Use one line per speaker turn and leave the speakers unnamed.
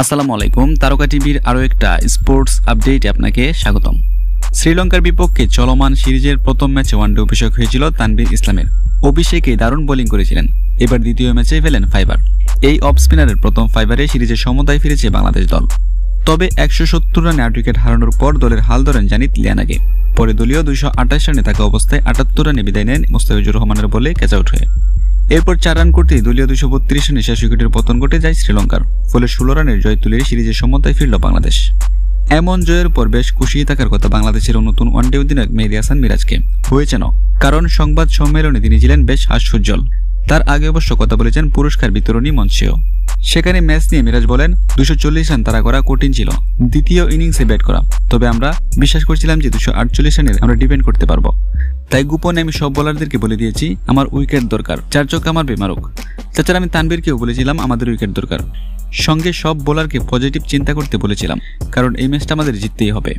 আসসালামু আলাইকুম। তারকা টিভির আরও একটা স্পোর্টস আপডেটে আপনাকে স্বাগতম। শ্রীলঙ্কার বিপক্ষে চলমান সিরিজের প্রথম ম্যাচে ওয়ানডে অভিষেক হয়েছিল তানভীর ইসলামের। অভিষেকে দারুণ বোলিং করেছিলেন। এবার দ্বিতীয় ম্যাচে ফেলেন ফাইবার। এই অফ স্পিনারের প্রথম ফাইবারে সিরিজের সমতায় ফিরেছে বাংলাদেশ দল। তবে 170 রানে 8 উইকেট হারানোর পর দলের হাল ধরেন জানিত লিয়ানাগে। পরে দলীয় 228 রানে থাকা অবস্থায় 78 রানে বিদায় নেন মুস্তাফিজুর রহমানের বলে ক্যাচ আউট হয়ে। এরপর 4 রান করতেই দলীয় 232 রানে শেষ উইকেটের পতন ঘটে যায় শ্রীলঙ্কার। ফলে 16 রানের জয় তুলে সিরিজের সমতায় ফিরল বাংলাদেশ। এমন জয়ের পর বেশ খুশি থাকার কথা বাংলাদেশের নতুন ওয়ানডে অধিনায়ক মেহেদী হাসান মিরাজকে। হয়েছেন, কারণ সংবাদ সম্মেলনে তিনি ছিলেন বেশ হাস্যোজ্জ্বল। তার আগে অবশ্য কথা বলেছেন পুরস্কার বিতরণী মঞ্চেও। সেখানে ম্যাচ নিয়ে মিরাজ বলেন, 240 রান তাড়া করা কঠিন ছিল, দ্বিতীয় ইনিংসে ব্যাট করা। তবে আমরা বিশ্বাস করছিলাম যে 248 রানের আমরা ডিপেন্ড করতে পারবো। তাই গোপনে আমি সব বোলারদেরকে বলে দিয়েছি আমার উইকেট দরকার, 4 ছক্কা মারবে মারুক। তাছাড়া আমি তানভীরকেও বলেছিলাম আমাদের উইকেট দরকার। সঙ্গে সব বোলারকে পজিটিভ চিন্তা করতে বলেছিলাম, কারণ এই ম্যাচটা আমাদের জিততেই হবে।